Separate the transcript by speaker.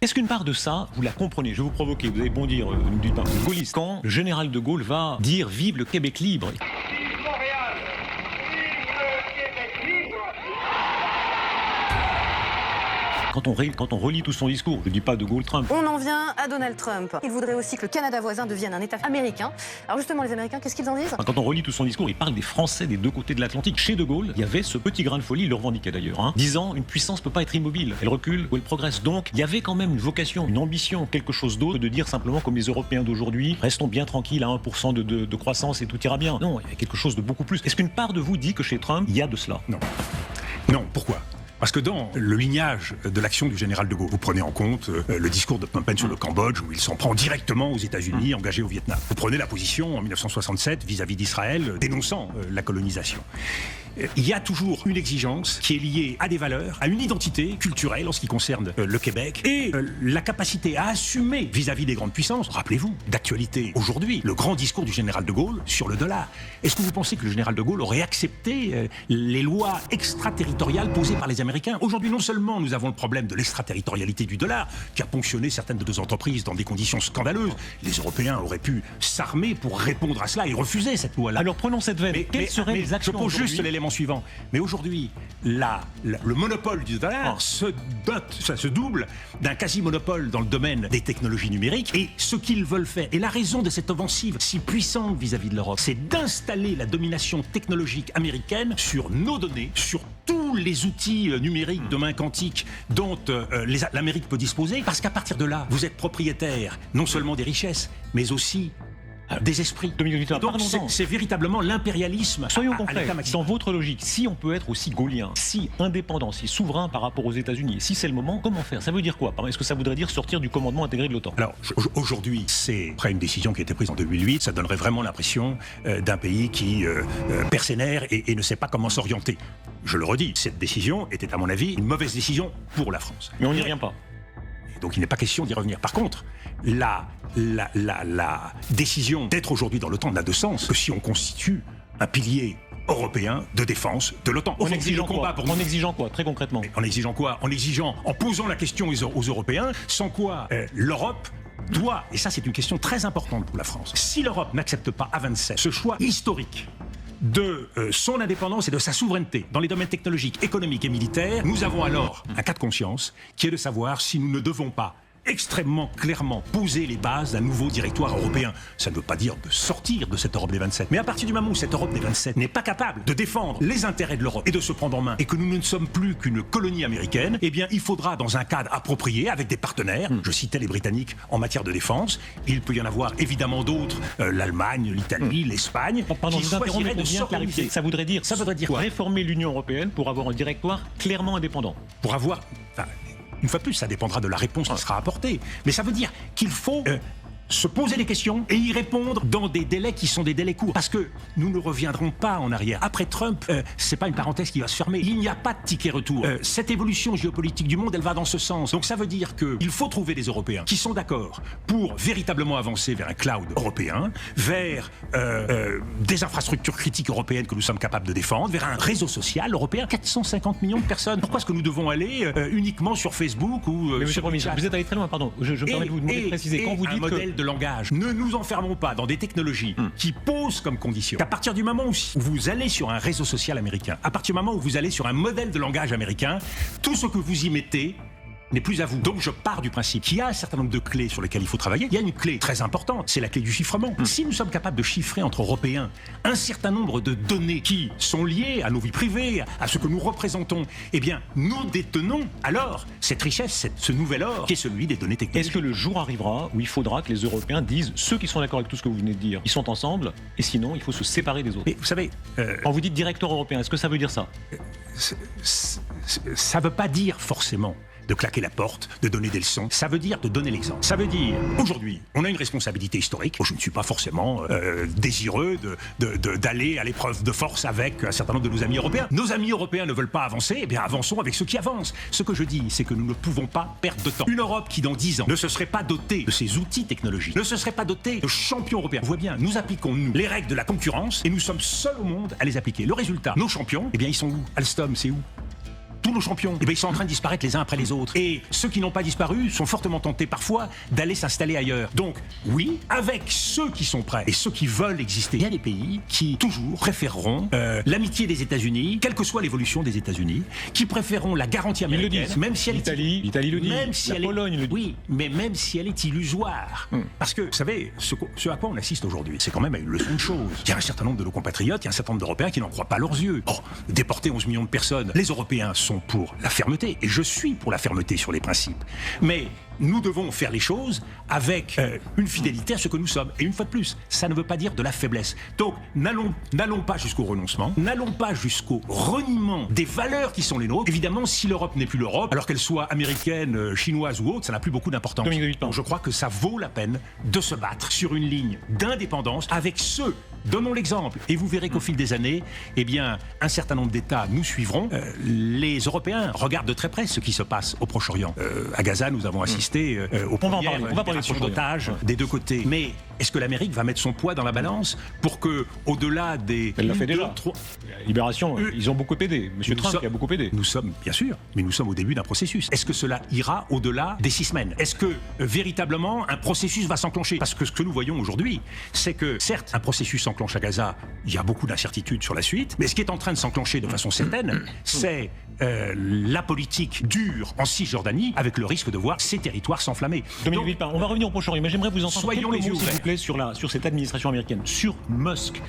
Speaker 1: Est-ce qu'une part de ça, vous la comprenez? Je vais vous provoquer, vous allez bondir, ne me dites pas, gaulliste. Quand le général de Gaulle va dire « Vive le Québec libre », quand on relit tout son discours, je ne dis pas de Gaulle-Trump.
Speaker 2: On en vient à Donald Trump. Il voudrait aussi que le Canada voisin devienne un État américain. Alors justement, les Américains, qu'est-ce qu'ils en disent?
Speaker 1: Quand on relit tout son discours, il parle des Français des deux côtés de l'Atlantique. Chez De Gaulle, il y avait ce petit grain de folie, il le revendiquait d'ailleurs, disant une puissance ne peut pas être immobile, elle recule ou elle progresse. Donc il y avait quand même une vocation, une ambition, quelque chose d'autre que de dire simplement comme les Européens d'aujourd'hui, restons bien tranquilles à 1% de croissance et tout ira bien. Non, il y a quelque chose de beaucoup plus. Est-ce qu'une part de vous dit que chez Trump, il y a de cela?
Speaker 3: Non. Non, pourquoi ? Parce que dans le lignage de l'action du général de Gaulle, vous prenez en compte le discours de Phnom Penh sur le Cambodge, où il s'en prend directement aux États-Unis, engagés au Vietnam. Vous prenez la position en 1967 vis-à-vis d'Israël, dénonçant la colonisation. Il y a toujours une exigence qui est liée à des valeurs, à une identité culturelle en ce qui concerne le Québec, et la capacité à assumer vis-à-vis des grandes puissances. Rappelez-vous, d'actualité aujourd'hui, le grand discours du général de Gaulle sur le dollar. Est-ce que vous pensez que le général de Gaulle aurait accepté les lois extraterritoriales posées par les Américains? Aujourd'hui, non seulement nous avons le problème de l'extraterritorialité du dollar, qui a ponctionné certaines de nos entreprises dans des conditions scandaleuses, les Européens auraient pu s'armer pour répondre à cela et refuser cette loi-là.
Speaker 1: Alors prenons cette veine. Quelles seraient les actions
Speaker 3: je pose juste l'élément suivant. Mais aujourd'hui, le monopole du dollar se double d'un quasi-monopole dans le domaine des technologies numériques. Et ce qu'ils veulent faire, et la raison de cette offensive si puissante vis-à-vis de l'Europe, c'est d'installer la domination technologique américaine sur nos données, sur tous les outils numériques de main quantique dont l'Amérique peut disposer. Parce qu'à partir de là, vous êtes propriétaire non seulement des richesses, mais aussi des esprits. Donc c'est véritablement l'impérialisme.
Speaker 1: Soyons concrets, dans votre logique, si on peut être aussi gaulien, si indépendant, si souverain par rapport aux États-Unis, si c'est le moment, comment faire? Ça veut dire quoi? Est-ce que ça voudrait dire sortir du commandement intégré de l'OTAN?
Speaker 3: Alors aujourd'hui, c'est après une décision qui a été prise en 2008, ça donnerait vraiment l'impression d'un pays qui perd ses nerfs et ne sait pas comment s'orienter. Je le redis, cette décision était à mon avis une mauvaise décision pour la France.
Speaker 1: Mais on n'y revient pas.
Speaker 3: Donc il n'est pas question d'y revenir. Par contre, la décision d'être aujourd'hui dans l'OTAN n'a de sens que si on constitue un pilier européen de défense de l'OTAN.
Speaker 1: En exigeant quoi, très concrètement?
Speaker 3: En exigeant quoi? En posant la question aux Européens, sans quoi l'Europe doit, et ça c'est une question très importante pour la France, si l'Europe n'accepte pas à 27 ce choix historique de son indépendance et de sa souveraineté dans les domaines technologiques, économiques et militaires, nous avons alors un cas de conscience qui est de savoir si nous ne devons pas extrêmement clairement poser les bases d'un nouveau directoire européen. Ça ne veut pas dire de sortir de cette Europe des 27. Mais à partir du moment où cette Europe des 27 n'est pas capable de défendre les intérêts de l'Europe et de se prendre en main, et que nous ne sommes plus qu'une colonie américaine, eh bien il faudra dans un cadre approprié, avec des partenaires, je citais les Britanniques en matière de défense, il peut y en avoir évidemment d'autres, l'Allemagne, l'Italie, l'Espagne, qui choisiraient de s'organiser.
Speaker 1: Ça voudrait dire
Speaker 3: quoi?
Speaker 1: Réformer l'Union européenne pour avoir un directoire clairement indépendant.
Speaker 3: Pour avoir... Une fois de plus, ça dépendra de la réponse qui sera apportée. Mais ça veut dire qu'il faut se poser des questions et y répondre dans des délais qui sont des délais courts. Parce que nous ne reviendrons pas en arrière. Après Trump, c'est pas une parenthèse qui va se fermer. Il n'y a pas de ticket retour. Cette évolution géopolitique du monde, elle va dans ce sens. Donc ça veut dire qu'il faut trouver des Européens qui sont d'accord pour véritablement avancer vers un cloud européen, vers des infrastructures critiques européennes que nous sommes capables de défendre, vers un réseau social européen. 450 millions de personnes. Pourquoi est-ce que nous devons aller uniquement sur Facebook ou
Speaker 1: sur WeChat? Vous êtes allé très loin, pardon. Je me permets de vous demander de préciser. Quand vous dites
Speaker 3: que de langage. Ne nous enfermons pas dans des technologies qui posent comme condition qu'à partir du moment où vous allez sur un réseau social américain, à partir du moment où vous allez sur un modèle de langage américain, tout ce que vous y mettez n'est plus à vous. Donc je pars du principe qu'il y a un certain nombre de clés sur lesquelles il faut travailler. Il y a une clé très importante, c'est la clé du chiffrement. Si nous sommes capables de chiffrer entre Européens un certain nombre de données qui sont liées à nos vies privées, à ce que nous représentons, eh bien nous détenons alors cette richesse, ce nouvel or qui est celui des données technologiques.
Speaker 1: Est-ce que le jour arrivera où il faudra que les Européens disent, ceux qui sont d'accord avec tout ce que vous venez de dire, ils sont ensemble, et sinon il faut se séparer des autres?
Speaker 3: Mais vous savez...
Speaker 1: Quand vous dites directeur européen, est-ce que ça veut dire ça?
Speaker 3: Ça ne veut pas dire forcément de claquer la porte, de donner des leçons. Ça veut dire de donner l'exemple. Ça veut dire, aujourd'hui, on a une responsabilité historique. Je ne suis pas forcément désireux d'aller à l'épreuve de force avec un certain nombre de nos amis européens. Nos amis européens ne veulent pas avancer, eh bien avançons avec ceux qui avancent. Ce que je dis, c'est que nous ne pouvons pas perdre de temps. Une Europe qui, dans 10 ans, ne se serait pas dotée de ces outils technologiques, ne se serait pas dotée de champions européens. Vous voyez bien, nous appliquons, nous, les règles de la concurrence et nous sommes seuls au monde à les appliquer. Le résultat, nos champions, eh bien ils sont où? Alstom, c'est où? tous nos champions, eh bien, ils sont en train de disparaître les uns après les autres. Et ceux qui n'ont pas disparu sont fortement tentés parfois d'aller s'installer ailleurs. Donc, oui, avec ceux qui sont prêts et ceux qui veulent exister, il y a des pays qui toujours préféreront l'amitié des États-Unis, quelle que soit l'évolution des États-Unis, qui préféreront la garantie américaine, même si elle est
Speaker 1: l'Italie le dit,
Speaker 3: même si
Speaker 1: la Pologne le dit.
Speaker 3: Oui, mais même si elle est illusoire. Parce que, vous savez, ce à quoi on assiste aujourd'hui, c'est quand même à une leçon de choses. Il y a un certain nombre de nos compatriotes, il y a un certain nombre d'Européens qui n'en croient pas leurs yeux. Oh, déporter 11 millions de personnes, les Européens sont pour la fermeté, et je suis pour la fermeté sur les principes. Mais nous devons faire les choses avec une fidélité à ce que nous sommes. Et une fois de plus, ça ne veut pas dire de la faiblesse. Donc, n'allons pas jusqu'au renoncement, n'allons pas jusqu'au reniement des valeurs qui sont les nôtres. Évidemment, si l'Europe n'est plus l'Europe, alors qu'elle soit américaine, chinoise ou autre, ça n'a plus beaucoup d'importance. Donc, je crois que ça vaut la peine de se battre sur une ligne d'indépendance avec ceux. Donnons l'exemple, et vous verrez qu'au fil des années, eh bien, un certain nombre d'États nous suivront. Les Européens regardent de très près ce qui se passe au Proche-Orient. À Gaza, nous avons assisté aux premières libérations d'otages des deux côtés. Mais est-ce que l'Amérique va mettre son poids dans la balance pour que, au-delà des...
Speaker 1: Elle l'a fait déjà. Libération, ils ont beaucoup aidé. Monsieur Trump qui a beaucoup aidé.
Speaker 3: Nous sommes, bien sûr, mais nous sommes au début d'un processus. Est-ce que cela ira au-delà des 6 semaines? Est-ce que, véritablement, un processus va s'enclencher? Parce que ce que nous voyons aujourd'hui, c'est que, certes, un processus s'enclenche à Gaza, il y a beaucoup d'incertitudes sur la suite, mais ce qui est en train de s'enclencher de façon certaine, c'est la politique dure en Cisjordanie, avec le risque de voir ces territoires s'enflammer.
Speaker 1: Dominique Villepin, on va revenir au Proche-Orient, mais j'aimerais vous entendre
Speaker 3: Soyons
Speaker 1: quelques
Speaker 3: les yeux
Speaker 1: mots, s'il vous
Speaker 3: ouverts.
Speaker 1: plaît, sur cette administration américaine, sur Musk.